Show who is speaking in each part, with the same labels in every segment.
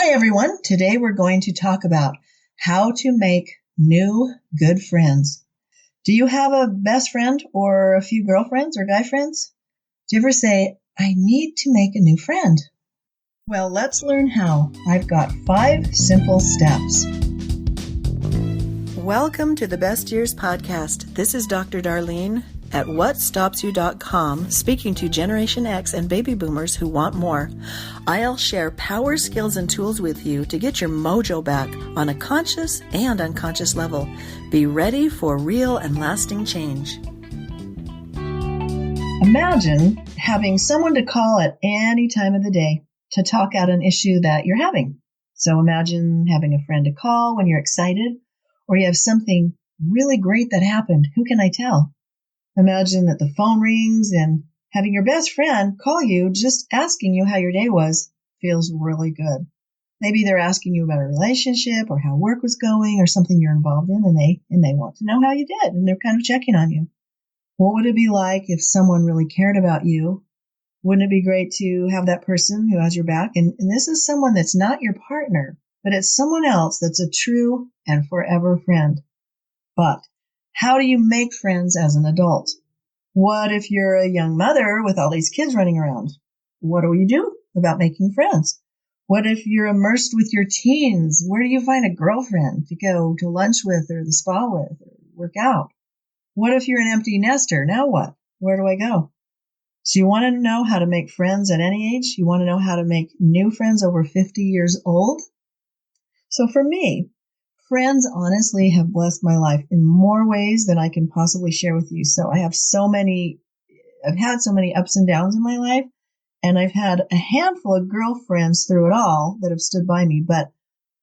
Speaker 1: Hi, everyone. Today we're going to talk about how to make new good friends. Do you have a best friend or a few girlfriends or guy friends? Do you ever say, I need to make a new friend? Well, let's learn how. I've got 5 simple steps.
Speaker 2: Welcome to the Best Years Podcast. This is Dr. Darlene at whatstopsyou.com, speaking to Generation X and baby boomers who want more. I'll share power, skills, and tools with you to get your mojo back on a conscious and unconscious level. Be ready for real and lasting change.
Speaker 1: Imagine having someone to call at any time of the day to talk out an issue that you're having. So imagine having a friend to call when you're excited, or you have something really great that happened. Who can I tell? Imagine that the phone rings and having your best friend call you just asking you how your day was feels really good. Maybe they're asking you about a relationship or how work was going or something you're involved in, and they want to know how you did, and they're kind of checking on you. What would it be like if someone really cared about you? Wouldn't it be great to have that person who has your back? And this is someone that's not your partner, but it's someone else that's a true and forever friend. But how do you make friends as an adult? What if you're a young mother with all these kids running around? What do you do about making friends? What if you're immersed with your teens? Where do you find a girlfriend to go to lunch with or the spa with or work out? What if you're an empty nester? Now what? Where do I go? So you want to know how to make friends at any age? You want to know how to make new friends over 50 years old? So for me, friends honestly have blessed my life in more ways than I can possibly share with you. So I've had so many ups and downs in my life, and I've had a handful of girlfriends through it all that have stood by me, but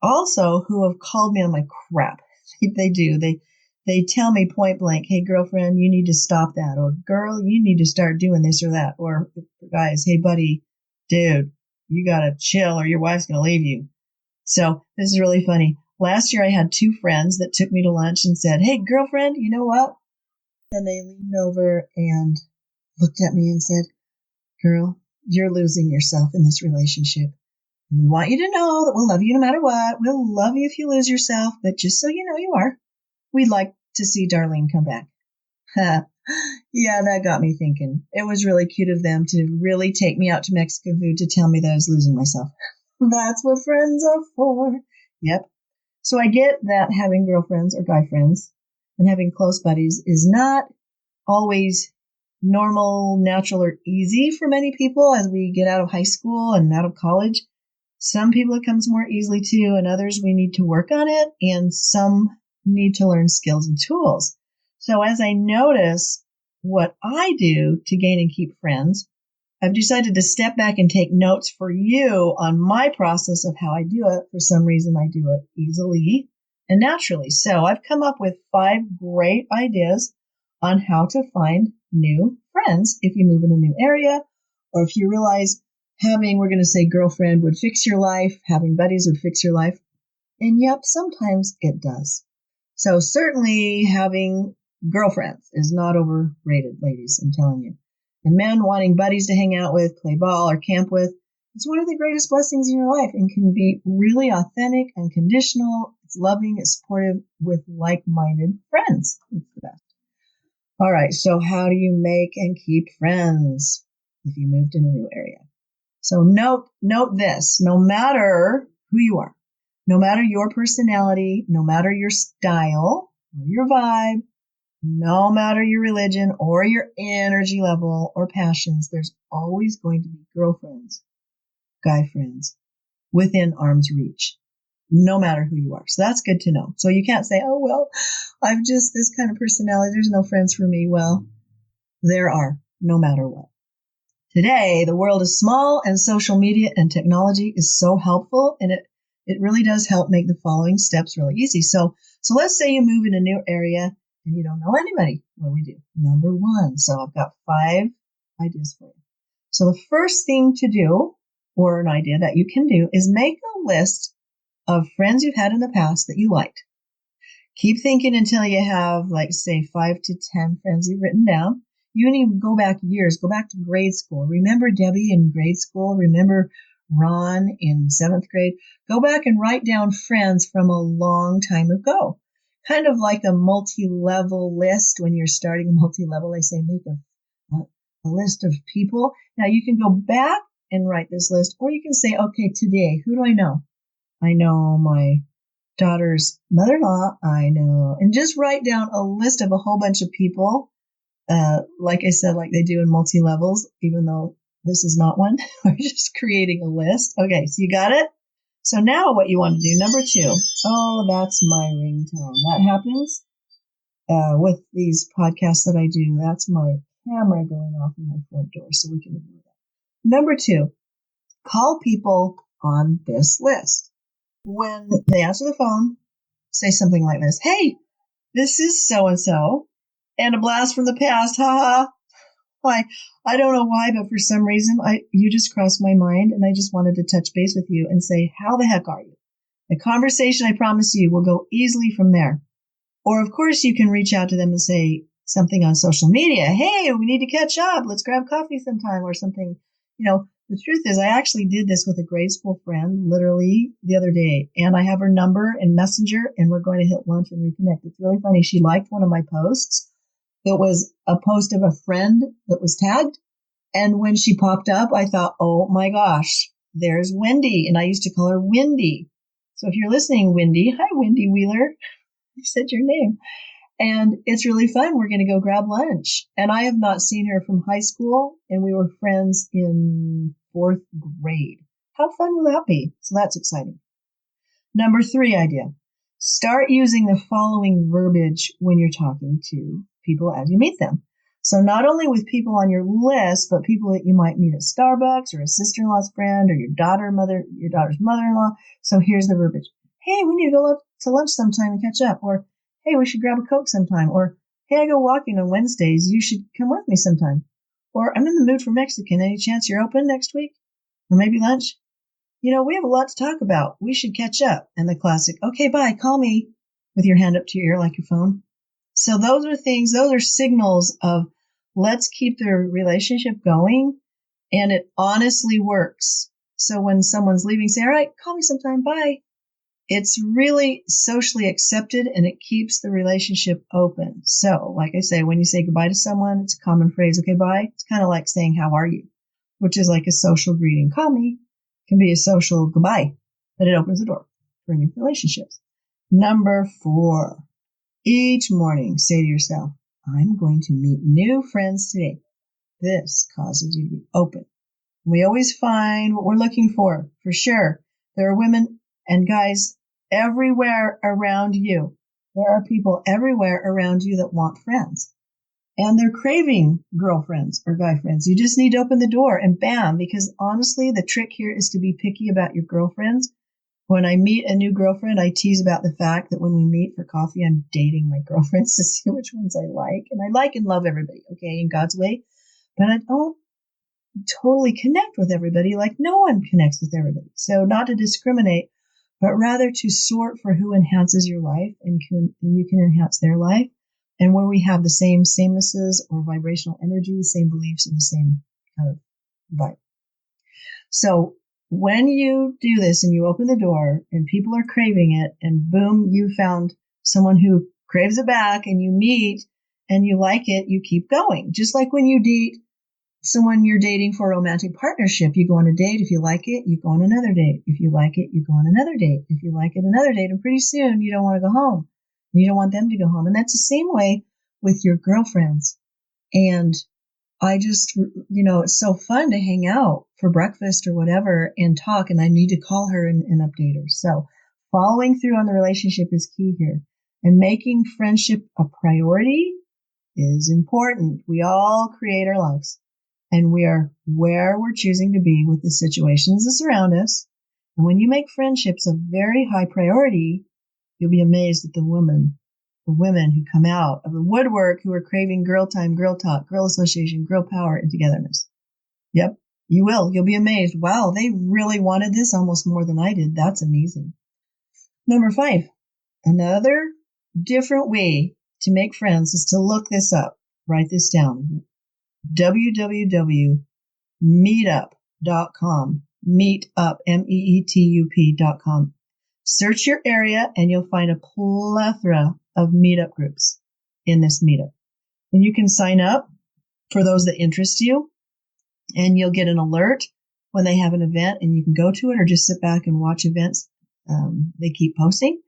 Speaker 1: also who have called me on my crap. They do. They tell me point blank, hey, girlfriend, you need to stop that. Or, girl, you need to start doing this or that. Or, guys, hey, buddy, dude, you got to chill or your wife's going to leave you. So this is really funny. Last year, I had 2 friends that took me to lunch and said, hey, girlfriend, you know what? And they leaned over and looked at me and said, girl, you're losing yourself in this relationship. And we want you to know that we'll love you no matter what. We'll love you if you lose yourself, but just so you know you are. We'd like to see Darlene come back. Yeah, that got me thinking. It was really cute of them to really take me out to Mexican food to tell me that I was losing myself. That's what friends are for. Yep. So I get that having girlfriends or guy friends and having close buddies is not always normal, natural, or easy for many people as we get out of high school and out of college. Some people it comes more easily to, and others we need to work on it, and some need to learn skills and tools. So as I notice what I do to gain and keep friends, I've decided to step back and take notes for you on my process of how I do it. For some reason, I do it easily and naturally. So I've come up with 5 great ideas on how to find new friends if you move in a new area, or if you realize we're going to say girlfriend would fix your life, having buddies would fix your life. And yep, sometimes it does. So certainly having girlfriends is not overrated, ladies, I'm telling you. And men wanting buddies to hang out with, play ball, or camp with, it's one of the greatest blessings in your life and can be really authentic, unconditional, it's loving, it's supportive with like-minded friends. It's the best. All right, so how do you make and keep friends if you moved in a new area? So note this, no matter who you are, no matter your personality, no matter your style or your vibe, no matter your religion or your energy level or passions, there's always going to be girlfriends, guy friends within arm's reach, no matter who you are. So that's good to know. So you can't say, oh, well, I've just this kind of personality. There's no friends for me. Well, there are, no matter what. Today, the world is small and social media and technology is so helpful, and it really does help make the following steps really easy. So let's say you move in a new area and you don't know anybody. What do we do? Number 1. So I've got 5 ideas for you. So the first thing to do, or an idea that you can do, is make a list of friends you've had in the past that you liked. Keep thinking until you have, say, 5 to 10 friends you've written down. You can even go back years, go back to grade school. Remember Debbie in grade school? Remember Ron in 7th grade. Go back and write down friends from a long time ago. Kind of like a multi-level list. When you're starting a multi-level, they say make a list of people. Now you can go back and write this list, or you can say, okay, today, who do I know? I know my daughter's mother-in-law, I know, and just write down a list of a whole bunch of people, like I said, like they do in multi-levels, even though this is not one. We're just creating a list. Okay, so you got it? So now what you want to do, number 2. Oh, that's my ringtone. That happens with these podcasts that I do. That's my camera going off in my front door, so we can ignore that. Number 2, call people on this list. When they answer the phone, say something like this. Hey, this is so-and-so, and a blast from the past. Ha ha. Why? I don't know why, but for some reason, you just crossed my mind, and I just wanted to touch base with you and say, how the heck are you? The conversation, I promise you, will go easily from there. Or, of course, you can reach out to them and say something on social media. Hey, we need to catch up. Let's grab coffee sometime or something. The truth is, I actually did this with a grade school friend literally the other day, and I have her number in Messenger, and we're going to hit lunch and reconnect. It's really funny. She liked one of my posts. It was a post of a friend that was tagged, and when she popped up, I thought, oh my gosh, there's Wendy, and I used to call her Windy. So if you're listening, Windy, hi, Windy Wheeler. I said your name. And it's really fun. We're going to go grab lunch. And I have not seen her from high school, and we were friends in 4th grade. How fun will that be? So that's exciting. Number 3 idea. Start using the following verbiage when you're talking to people as you meet them. So not only with people on your list, but people that you might meet at Starbucks, or a sister-in-law's friend, or your daughter's mother-in-law. So here's the verbiage. Hey, we need to go to lunch sometime and catch up. Or, hey, we should grab a Coke sometime. Or, hey, I go walking on Wednesdays. You should come with me sometime. Or, I'm in the mood for Mexican. Any chance you're open next week? Or maybe lunch? We have a lot to talk about. We should catch up. And the classic, okay, bye, call me, with your hand up to your ear like your phone. So those are signals of let's keep the relationship going. And it honestly works. So when someone's leaving, say, all right, call me sometime, bye. It's really socially accepted, and it keeps the relationship open. So, like I say, when you say goodbye to someone, it's a common phrase, okay, bye. It's kind of like saying, how are you? Which is like a social greeting. Call me can be a social goodbye, but it opens the door for new relationships. Number 4, each morning say to yourself, I'm going to meet new friends today. This causes you to be open. We always find what we're looking for sure. There are women and guys everywhere around you. There are people everywhere around you that want friends. And they're craving girlfriends or guy friends. You just need to open the door and bam, because honestly, the trick here is to be picky about your girlfriends. When I meet a new girlfriend, I tease about the fact that when we meet for coffee, I'm dating my girlfriends to see which ones I like. And I like and love everybody, okay, in God's way. But I don't totally connect with everybody like no one connects with everybody. So not to discriminate, but rather to sort for who enhances your life and you can enhance their life, and where we have the same samenesses or vibrational energy, same beliefs, and the same kind of vibe. So when you do this and you open the door and people are craving it, and boom, you found someone who craves it back, and you meet and you like it, you keep going. Just like when you date someone you're dating for a romantic partnership, you go on a date. If you like it, you go on another date. If you like it, you go on another date. If you like it, another date. And pretty soon you don't want to go home. You don't want them to go home. And that's the same way with your girlfriends. And I just, it's so fun to hang out for breakfast or whatever and talk. And I need to call her and update her. So following through on the relationship is key here. And making friendship a priority is important. We all create our lives. And we are where we're choosing to be with the situations that surround us. And when you make friendships a very high priority, you'll be amazed at the women who come out of the woodwork who are craving girl time, girl talk, girl association, girl power, and togetherness. Yep, you will. You'll be amazed. Wow, they really wanted this almost more than I did. That's amazing. Number 5, another different way to make friends is to look this up. Write this down. www.meetup.com. meetup, meetup.com. Search your area and you'll find a plethora of meetup groups in this meetup. And you can sign up for those that interest you, and you'll get an alert when they have an event, and you can go to it or just sit back and watch events. They keep posting.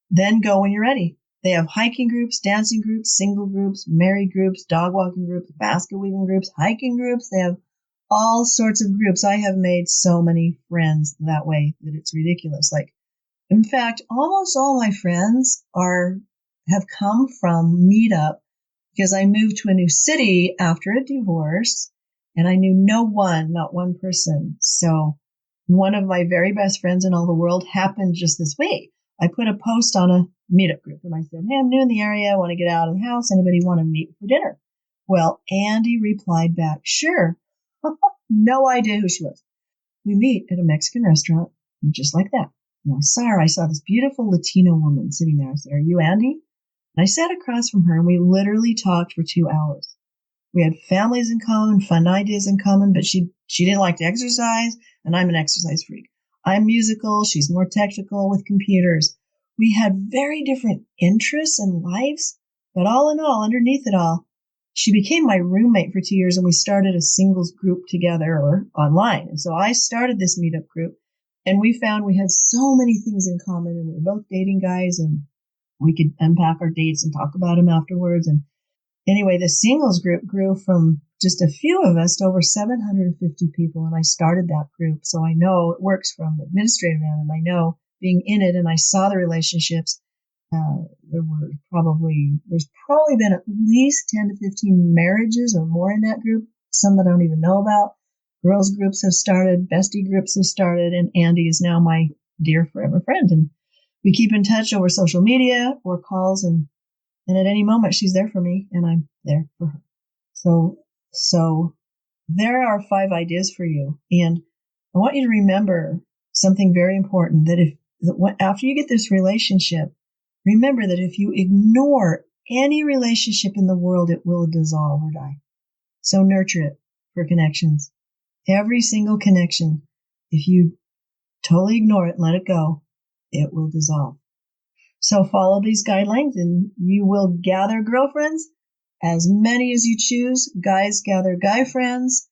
Speaker 1: Then go when you're ready. They have hiking groups, dancing groups, single groups, married groups, dog walking groups, basket weaving groups, hiking groups. They have all sorts of groups. I have made so many friends that way that it's ridiculous. Like, in fact, almost all my friends have come from Meetup because I moved to a new city after a divorce and I knew not one person. So one of my very best friends in all the world happened just this week. I put a post on a meetup group and I said, hey, I'm new in the area. I want to get out of the house. Anybody want to meet for dinner? Well, Andy replied back, sure. No idea who she was. We meet at a Mexican restaurant, and just like that. I saw her. I saw this beautiful Latino woman sitting there. I said, are you Andy? And I sat across from her and we literally talked for 2 hours. We had families in common, fun ideas in common, but she didn't like to exercise, and I'm an exercise freak. I'm musical. She's more technical with computers. We had very different interests and lives, but all in all, underneath it all, she became my roommate for 2 years, and we started a singles group together or online. And so I started this meetup group, and we found we had so many things in common, and we were both dating guys, and we could unpack our dates and talk about them afterwards. And anyway, the singles group grew from just a few of us to over 750 people, and I started that group. So I know it works from the administrative end, and I know being in it, and I saw the relationships. There's probably been at least 10 to 15 marriages or more in that group, some that I don't even know about. Girls groups have started, bestie groups have started, and Andy is now my dear forever friend. And we keep in touch over social media or calls, and at any moment she's there for me and I'm there for her. So there are 5 ideas for you. And I want you to remember something very important, after you get this relationship, remember that if you ignore any relationship in the world, it will dissolve or die. So nurture it for connections. Every single connection, if you totally ignore it and let it go, it will dissolve. So follow these guidelines and you will gather girlfriends, as many as you choose. Guys, gather guy friends.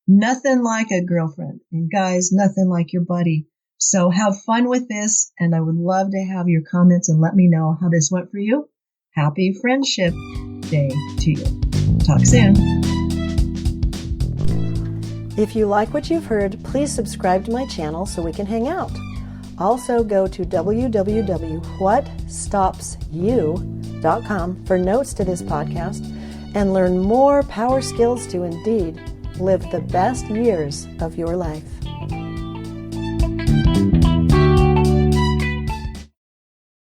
Speaker 1: Nothing like a girlfriend. And guys, nothing like your buddy. So have fun with this, and I would love to have your comments and let me know how this went for you. Happy Friendship Day to you. Talk soon.
Speaker 2: If you like what you've heard, please subscribe to my channel so we can hang out. Also go to www.whatstopsyou.com for notes to this podcast and learn more power skills to indeed live the best years of your life.